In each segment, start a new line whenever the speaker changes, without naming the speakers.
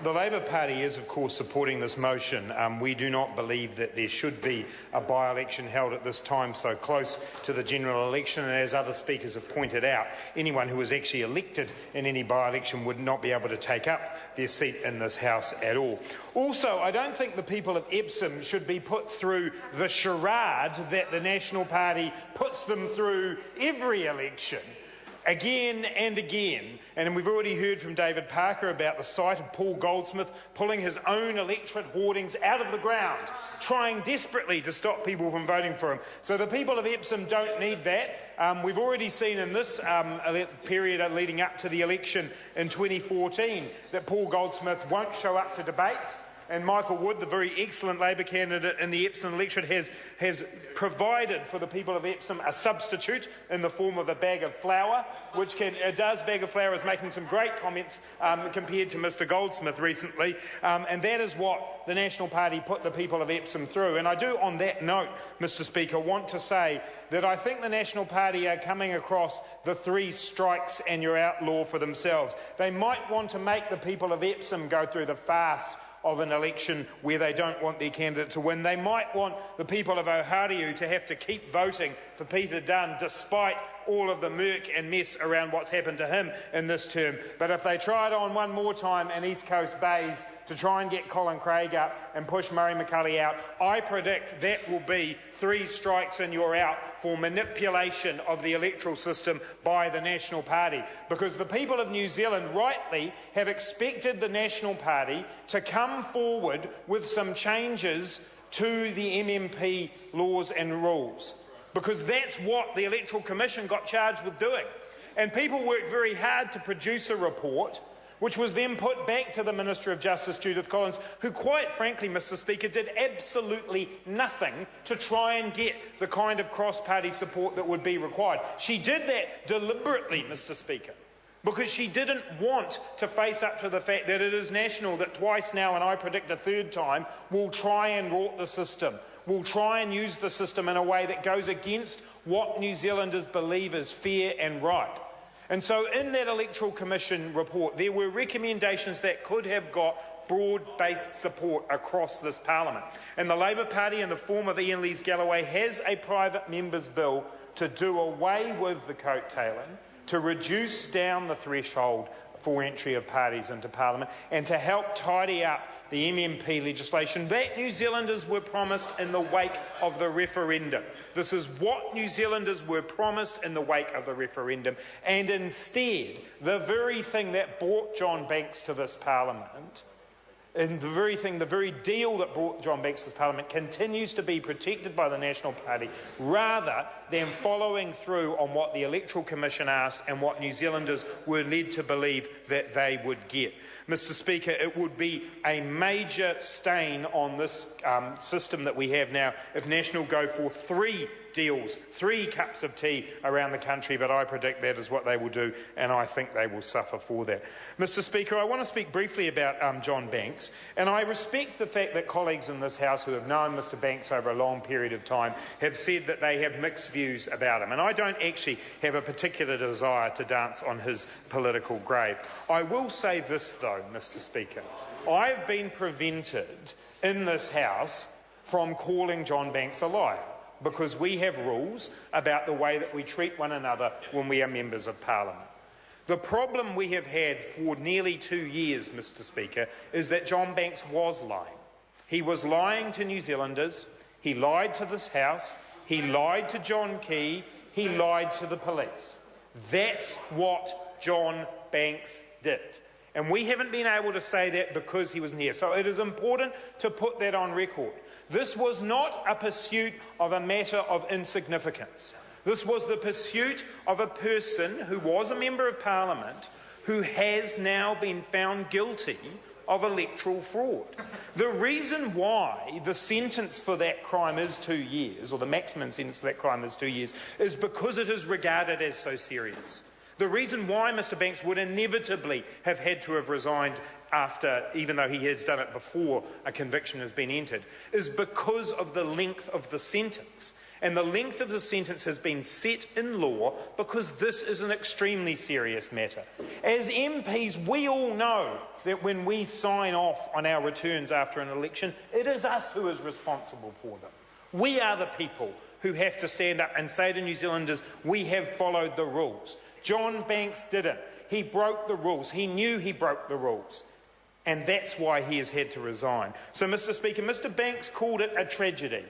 The Labor Party is, of course, supporting this motion. We do not believe that there should be a by-election held at this time so close to the general election, and as other speakers have pointed out, anyone who was actually elected in any by-election would not be able to take up their seat in this House at all. Also, I don't think the people of Epsom should be put through the charade that the National Party puts them through every election, again and again. And we've already heard from David Parker about the sight of Paul Goldsmith pulling his own electorate hoardings out of the ground, trying desperately to stop people from voting for him. So the people of Epsom don't need that. We've already seen in this period leading up to the election in 2014 that Paul Goldsmith won't show up to debates. And Michael Wood, the very excellent Labor candidate in the Epsom electorate, has provided for the people of Epsom a substitute in the form of a bag of flour, which bag of flour is making some great comments compared to Mr Goldsmith recently, and that is what the National Party put the people of Epsom through. And I do, on that note, Mr Speaker, want to say that I think the National Party are coming across the 3 strikes and you're out law for themselves. They might want to make the people of Epsom go through the farce of an election where they don't want their candidate to win. They might want the people of Ohariu to have to keep voting for Peter Dunn despite all of the murk and mess around what's happened to him in this term. But if they try it on one more time in East Coast Bays to try and get Colin Craig up and push Murray McCully out, I predict that will be 3 strikes and you're out for manipulation of the electoral system by the National Party. Because the people of New Zealand rightly have expected the National Party to come forward with some changes to the MMP laws and rules, because that's what the Electoral Commission got charged with doing. And people worked very hard to produce a report which was then put back to the Minister of Justice, Judith Collins, who quite frankly, Mr Speaker, did absolutely nothing to try and get the kind of cross-party support that would be required. She did that deliberately, Mr Speaker, because she didn't want to face up to the fact that it is National that twice now, and I predict a third time, will try and rort the system, will try and use the system in a way that goes against what New Zealanders believe is fair and right. And so in that Electoral Commission report, there were recommendations that could have got broad-based support across this parliament. And the Labor Party, in the form of Ian Lees-Galloway, has a private member's bill to do away with the coattailing, to reduce down the threshold for entry of parties into Parliament, and to help tidy up the MMP legislation that New Zealanders were promised in the wake of the referendum. This is what New Zealanders were promised in the wake of the referendum, and instead, the very thing that brought John Banks to this Parliament, and the very deal that brought John Banks to this Parliament, continues to be protected by the National Party, rather than following through on what the Electoral Commission asked and what New Zealanders were led to believe that they would get. Mr Speaker, it would be a major stain on this system that we have now if National go for 3 deals, 3 cups of tea around the country, but I predict that is what they will do, and I think they will suffer for that. Mr Speaker, I want to speak briefly about John Banks, and I respect the fact that colleagues in this House who have known Mr Banks over a long period of time have said that they have mixed views about him, and I don't actually have a particular desire to dance on his political grave. I will say this, though, Mr Speaker. I have been prevented in this House from calling John Banks a liar, because we have rules about the way that we treat one another when we are members of Parliament. The problem we have had for nearly 2 years, Mr Speaker, is that John Banks was lying. He was lying to New Zealanders, he lied to this House, he lied to John Key, he lied to the police. That's what John Banks did. And we haven't been able to say that because he wasn't here. So it is important to put that on record. This was not a pursuit of a matter of insignificance. This was the pursuit of a person who was a Member of Parliament who has now been found guilty of electoral fraud. The reason why the sentence for that crime is 2 years, or the maximum sentence for that crime is 2 years, is because it is regarded as so serious. The reason why Mr Banks would inevitably have had to have resigned after, even though he has done it before a conviction has been entered, is because of the length of the sentence. And the length of the sentence has been set in law because this is an extremely serious matter. As MPs, we all know that when we sign off on our returns after an election, it is us who is responsible for them. We are the people who have to stand up and say to New Zealanders, we have followed the rules. John Banks didn't. He broke the rules. He knew he broke the rules. And that's why he has had to resign. So, Mr. Speaker, Mr. Banks called it a tragedy.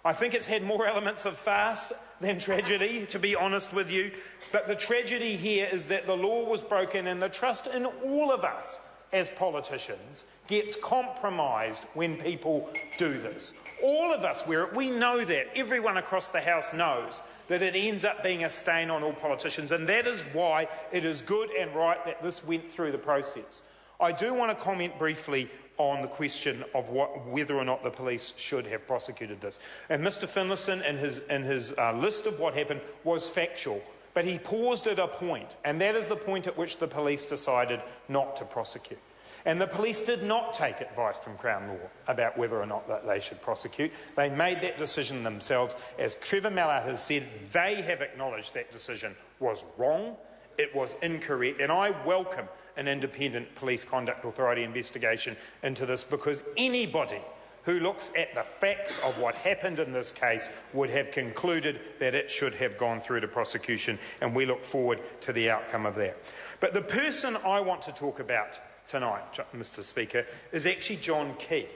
I think it's had more elements of farce than tragedy, to be honest with you. But the tragedy here is that the law was broken and the trust in all of us as politicians gets compromised when people do this. All of us wear it. We know that. Everyone across the House knows that it ends up being a stain on all politicians, and that is why it is good and right that this went through the process. I do want to comment briefly on the question of whether or not the police should have prosecuted this. And Mr. Finlayson, in his list of what happened, was factual, but he paused at a point, and that is the point at which the police decided not to prosecute. And the police did not take advice from Crown Law about whether or not that they should prosecute. They made that decision themselves. As Trevor Mallard has said, they have acknowledged that decision was wrong, it was incorrect, and I welcome an independent Police Conduct Authority investigation into this, because anybody who looks at the facts of what happened in this case would have concluded that it should have gone through to prosecution, and we look forward to the outcome of that. But the person I want to talk about tonight, Mr. Speaker, is actually John Key,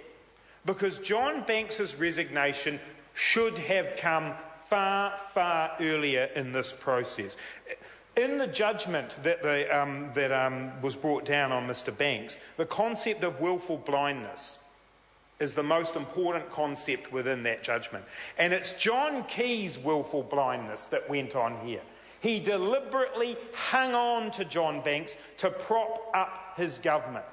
because John Banks's resignation should have come far, far earlier in this process. In the judgment that was brought down on Mr. Banks, the concept of willful blindness is the most important concept within that judgment. And it's John Key's willful blindness that went on here. He deliberately hung on to John Banks to prop up his government.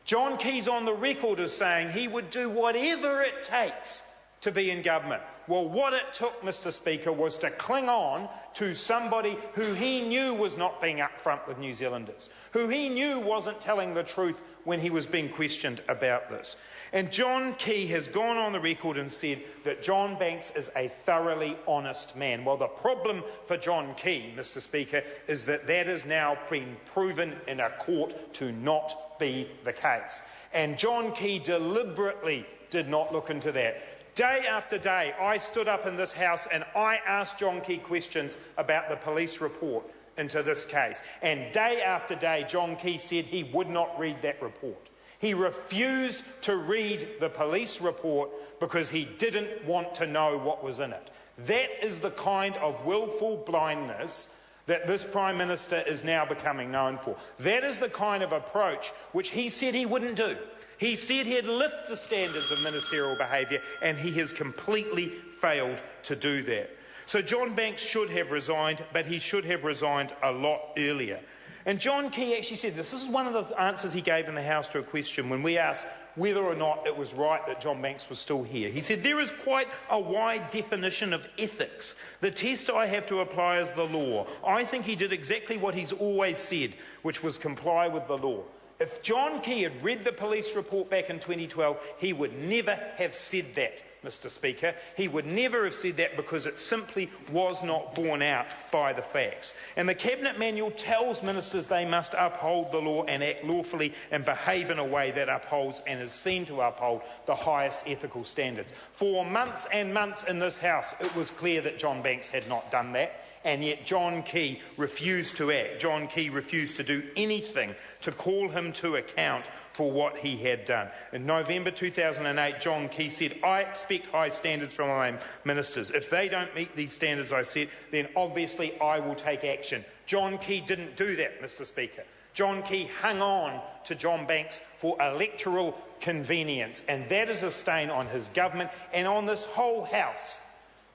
John Key's on the record as saying he would do whatever it takes to be in government. Well, what it took, Mr. Speaker, was to cling on to somebody who he knew was not being upfront with New Zealanders, who he knew wasn't telling the truth when he was being questioned about this. And John Key has gone on the record and said that John Banks is a thoroughly honest man. Well, the problem for John Key, Mr. Speaker, is that that has now been proven in a court to not be the case. And John Key deliberately did not look into that. Day after day, I stood up in this House and I asked John Key questions about the police report into this case. And day after day, John Key said he would not read that report. He refused to read the police report because he didn't want to know what was in it. That is the kind of willful blindness that this Prime Minister is now becoming known for. That is the kind of approach which he said he wouldn't do. He said he'd lift the standards of ministerial behaviour, and he has completely failed to do that. So John Banks should have resigned, but he should have resigned a lot earlier. And John Key actually said this. This is one of the answers he gave in the House to a question when we asked whether or not it was right that John Banks was still here. He said, "There is quite a wide definition of ethics. The test I have to apply is the law. I think he did exactly what he's always said, which was comply with the law." If John Key had read the police report back in 2012, he would never have said that, Mr. Speaker. He would never have said that because it simply was not borne out by the facts. And the Cabinet Manual tells ministers they must uphold the law and act lawfully and behave in a way that upholds and is seen to uphold the highest ethical standards. For months and months in this House, it was clear that John Banks had not done that. And yet John Key refused to act. John Key refused to do anything to call him to account for what he had done. In November 2008, John Key said, "I expect high standards from my ministers. If they don't meet these standards I set, then obviously I will take action." John Key didn't do that, Mr. Speaker. John Key hung on to John Banks for electoral convenience, and that is a stain on his government and on this whole House.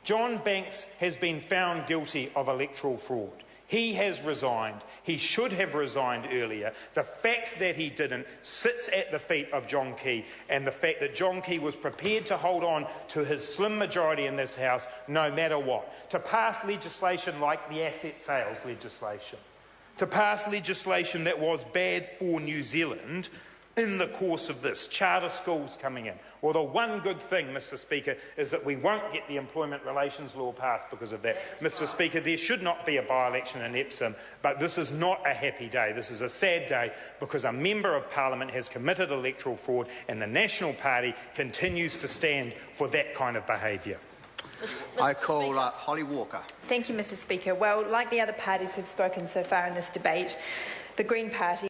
John Banks has been found guilty of electoral fraud. He has resigned. He should have resigned earlier. The fact that he didn't sits at the feet of John Key, and the fact that John Key was prepared to hold on to his slim majority in this House no matter what, to pass legislation like the asset sales legislation, to pass legislation that was bad for New Zealand, in the course of this, charter schools coming in. Well, the one good thing, Mr Speaker, is that we won't get the Employment Relations Law passed because of that. Mr Speaker, there should not be a by-election in Epsom, but this is not a happy day. This is a sad day because a Member of Parliament has committed electoral fraud and the National Party continues to stand for that kind of behaviour.
I call Holly Walker.
Thank you, Mr Speaker. Well, like the other parties who've spoken so far in this debate, the Green Party